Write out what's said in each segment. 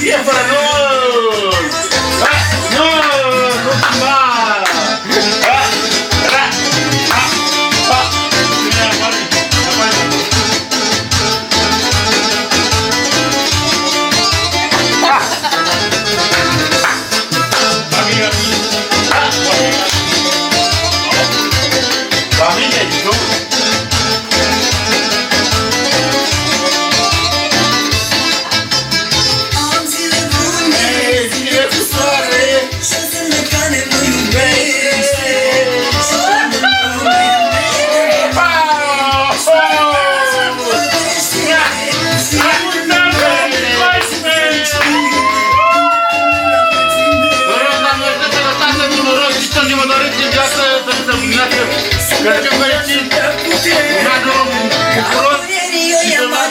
știe fără noi! Nu! Nu filma!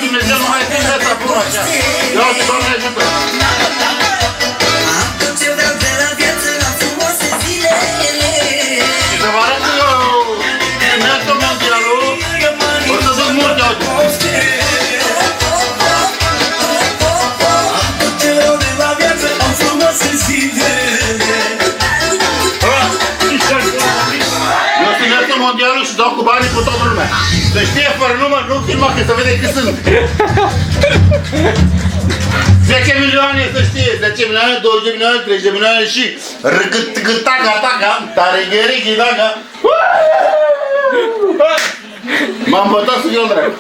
Dumnezeu nu mai ține asta până așa. Eu te Doamne ajută. Am tot ce vreau de la viață, la frumoase zile. Și să vă arăt eu Mersul Mondialul, o să duc multe auto. Am tot ce vreau de la viață, la frumoase zile. Eu sunt Mersul Mondialul și dau cu banii cu toată lumea. Să știe fără număr, nu filma, că să vede cât sunt. 10 milioane, să știe, 10 milioane, 20 milioane, 30 milioane și râgât-taga-taga, tare-gheri-ghi-daga. M-am bătat să fiu dracu.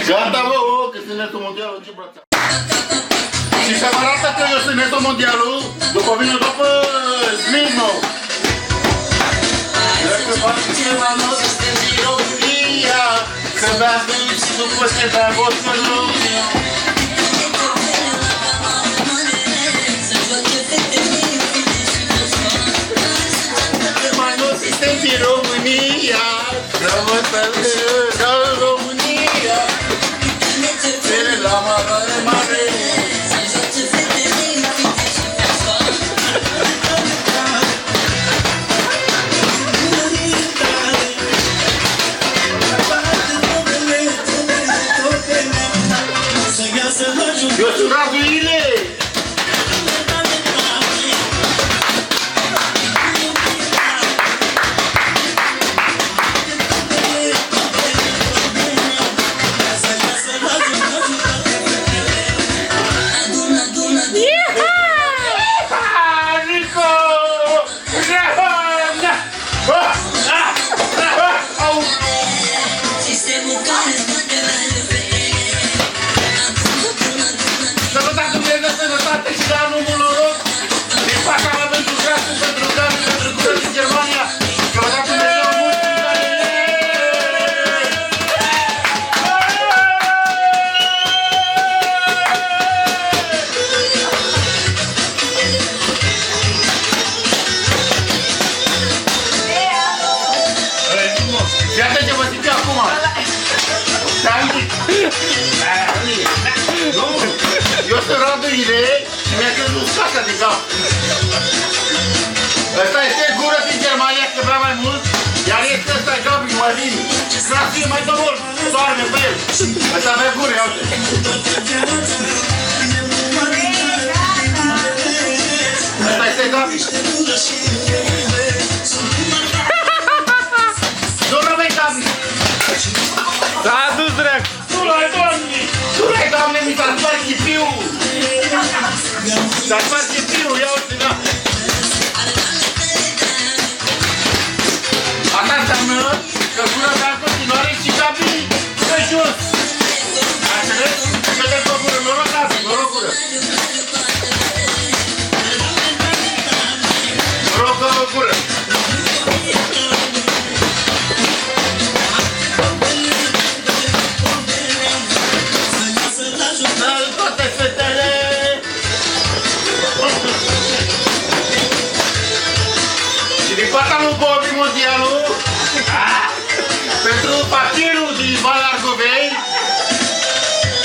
Gata, bă, că sunt Netul Mondialul, ce brăța. Și să vă arată că eu sunt Netul Mondialul, după mine, după Smirnov. Dacă faci ceva nou, este din România, că mi-a venit și după ce te-a fost în România. Că mai nou sistem din România, că mă stălcă în România. Cele la mare, mare. Eu sunt Raduile! Eu sunt Raduile și mi-a căzut casa de cap. Ăsta este gură din Germania, că vrea mai mult, iar este ăsta Gabi Marin. Grație mai domol, doarme pe el. Ăsta avea gură, ia uite. Ăsta este Gabi. Nu vei Gabi. S-a adus drept. Du-l-ai, Doamne! Du-l-ai, Doamne, mi s-a spart chipiul! S-a spart chipiul, ia uite, da! Asta înseamnă că gura mea în continuare și Gabi pe jos! Înțeles? Că de pe gură, noroc Gabi, noroc gură! Noroc gură! Toate fetele! Și din partea lui Bobby Mondialul, pentru patirul din Valea Argovei,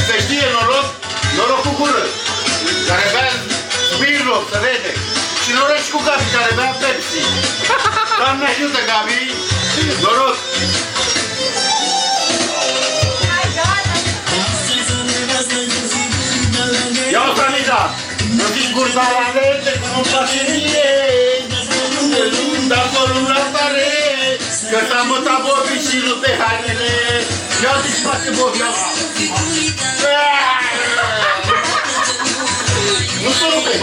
se știe noroc, noroc cu gură, care bea Smirnov, se vede. Și noroc și cu Gabi, care bea Pepsi. Doamne ajută, Gabi! Noroc! sigur, dar alege că nu-mi place mie. Dar porul la tare, că s-a mutat Bobi și rupe hainele. Ia zi-și face Bobi, ia. Nu se rupe.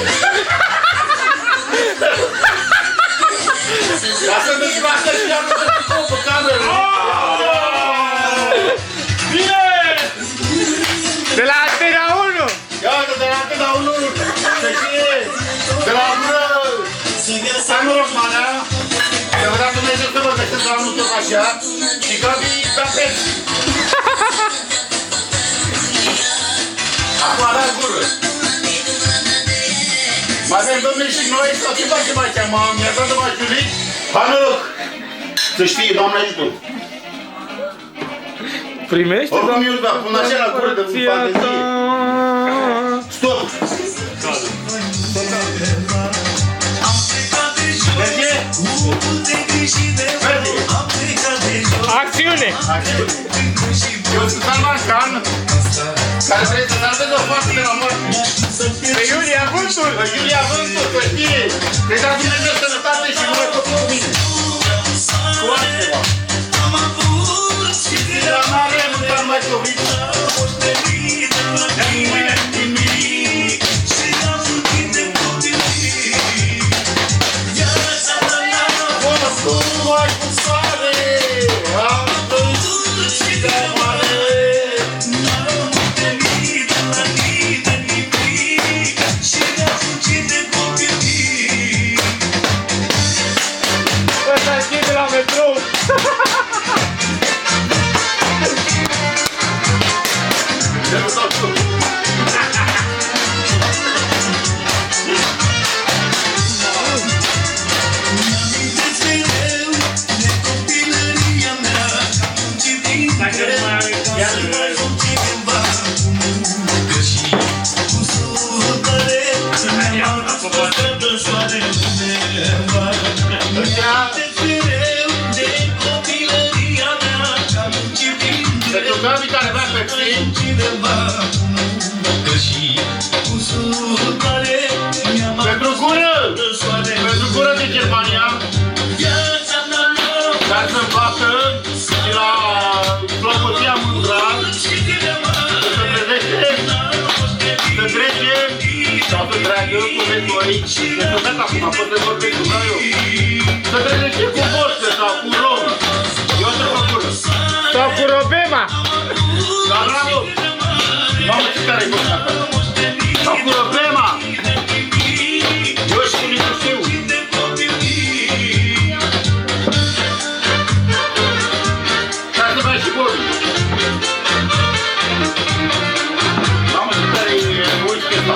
Ca să nu-ți facă și ia nu se pe cameră. Bine! De la Antena 1! Iată, de la Antena 1, să știe, de la gură, să nu rog manea, să vă dea Dumnezeu să vă găsesc la anul tot așa, și Gabi bea Pepsi. Acum avea gură. Mai avem domnule și noi, sau ce facem aici? Mi-a dat numai Julic, hai noroc! Să știe, Doamne ajută! Primește, oricum eu da, pun așa la gură de fantezie. Stop! Merge? Merge! Acțiune! Eu sunt Salman Khan, care trebuie să salveze o fată de la moarte. Pe Iulia Vântul! Pe Iulia Vântul, să știe! Să-i dați Dumnezeu sănătate și numai copii cu mine. Cu altceva. Și la mare, mâncar mai copii. Ăsta știe de la metrou! Pentru Gabi care vrea Pepsi, pentru gură din Germania, dar să-mi facă și la Clopoția Mândra, să trece, sau să treacă cu mentorii, că să met acum, pot să vorbesc cu eu, să trece cu borsă sau cu rom, eu să mă cură. Sau cu Robema! Dar bravo! Mamă, ce tare-i bosta ta! Sau cu Robema! Eu și cu Nicu știu! Dar să vrea și Bobi! Mamă, ce tare-i uiți ăsta!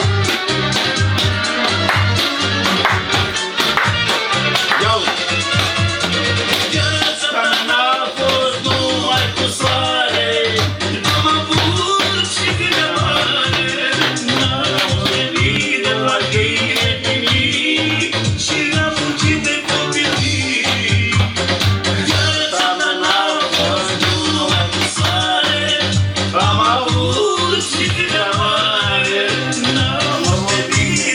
Ia uite!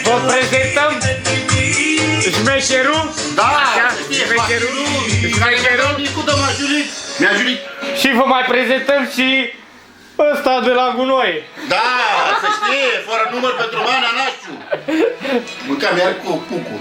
Vă prezentăm șmecherul! Da! Șmecherul! Mi-a jurit! Și vă mai prezentăm și ăsta de la Gunoaie! Da, să știe, fără număr pentru Manea Nașciu! Mânca mi-ar cu cucu!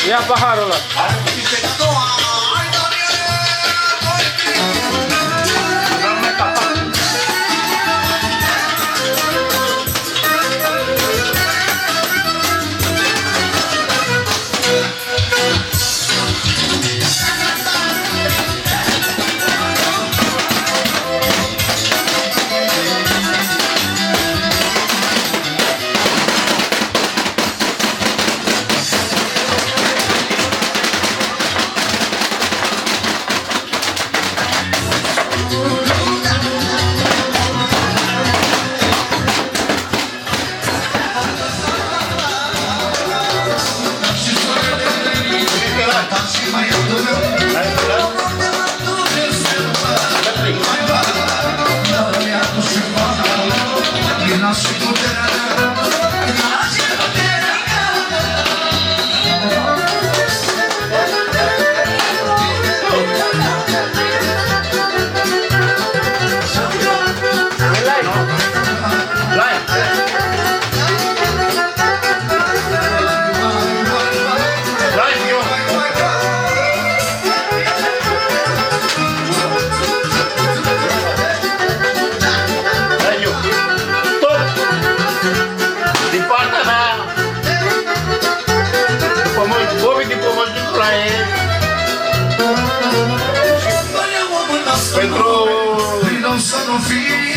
Ia paharul ăla.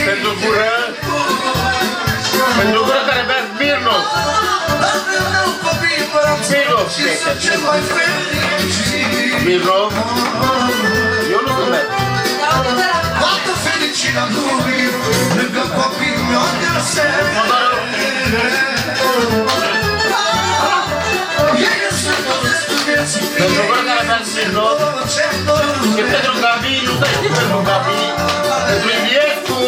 Pentru gură, pentru gură care bea Smirnoff. Smirnoff. Eu nu când merg. Quanto felicità lui, lângă copilul meu de seară. Pentru gură care bea Smirnoff. Și pentru Gabi, nu stai știi pentru Gabi. Pentru Iliescu.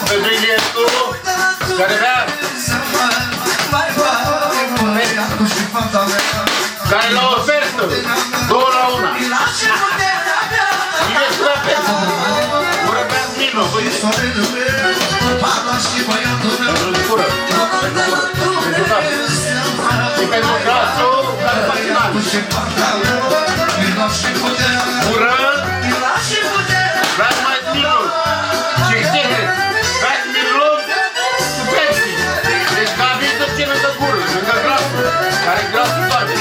Pentru Iliescu. Care bea. Care la ofertă. 2 la 1. Iliescu la ofertă. Gură bea Smirnoff. Pentru gură. Pentru Gabi. Și pentru Gasu, care face n-are. Gură. Vreau mai Smirnoff. Și știi, vreau Smirnoff cu Pepsi. Deci Gabi să ține lângă gură, lângă Gasu, care Gasu face.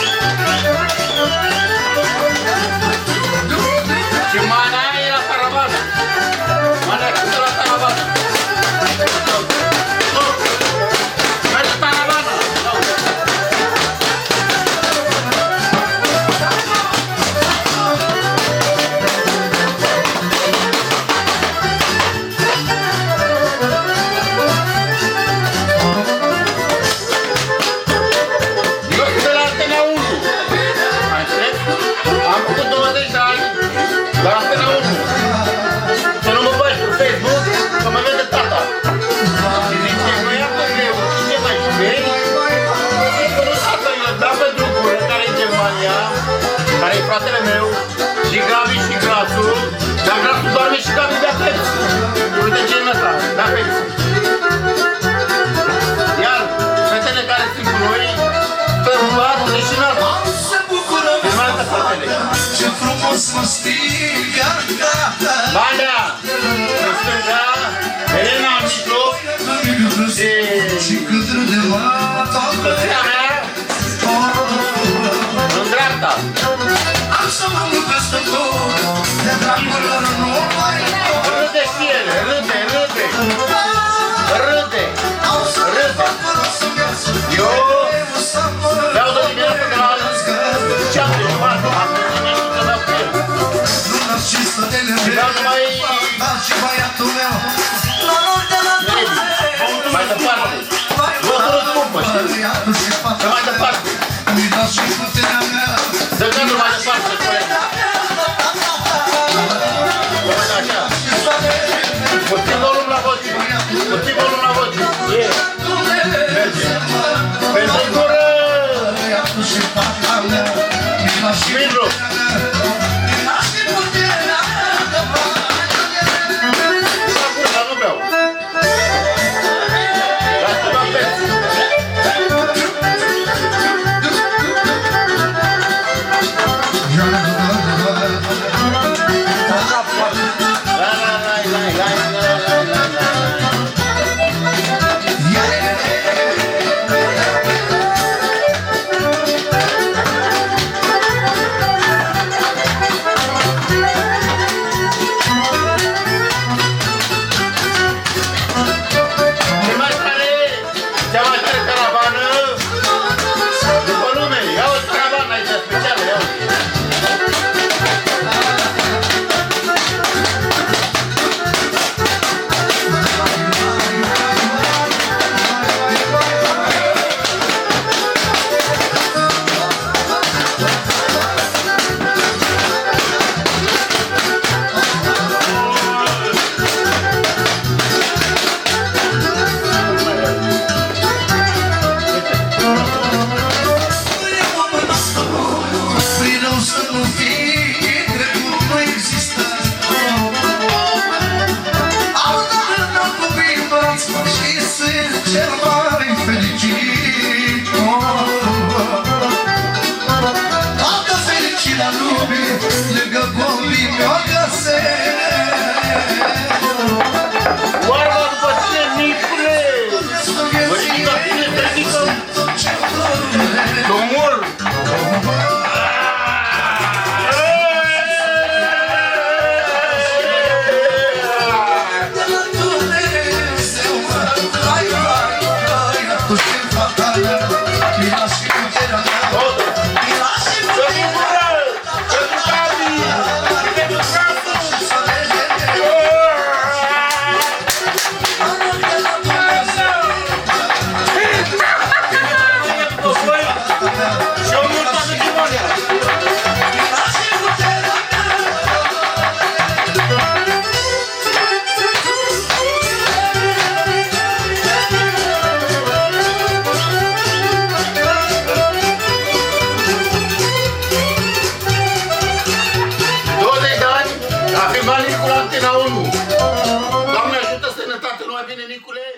Și Mana e la caravană. Mana e cântă la caravană. Mergi la caravană. care e fratele meu, și Gabi și Grasul, dar Grasul doarme și Gabi bea Pepsi. Uite ce e ăsta, bea Pepsi. Iar fetele care sunt cu noi, stăm luat și în altă. Se bucură În altă fratele. ce frumos mă stigă gata. Bandea, în stânga, Elena în mijloc Și cât râde mata soția mea, în dreapta. Am să mă iubesc pe tot, de dragul lor nu mai pot. Râde și ele, râde, râde, râde, Am să mă râde. fac fără să viață. Eu Să mă beau de dimineață de la 7:30, am gândit să beau cu el. nu las și stătele mele. Beau numai Dar și băiatul meu. La lor de la mai departe. Locul scumpă, știi? băiatul și fata. Să mai departe. Mi da și puterea mea. Să gândul mai departe, colegi. Să mai așa. Puțin volum la voce. Puțin volum la voce. Merge. Pentru gură. Băiatul și fata mea. Mi da și Mijloc. mi da și puterea mea. La gură, dar nu beau. Lasă beau Pepsi. Cea mai tare caravană după lume. Ia o caravană aici specială, ia uite. Cel mai fericit. Toată fericirea lumii lângă copii mi-o găsesc. Oarba după tine, Nicule! Mărica tine, trădică! Domor! De la Dumnezeu, hai, hai, hai, atunci când fata mea mi lași și puterea mea. Mi lași și puterea mea. Pentru Gabi! Pentru Grasul! Să vede de la Dumnezeu. Și o mult toată chimonia! Mi lași și puterea mea. A filmat Nicule Antena 1. Doamne ajută, sănătate, numai bine, Nicule!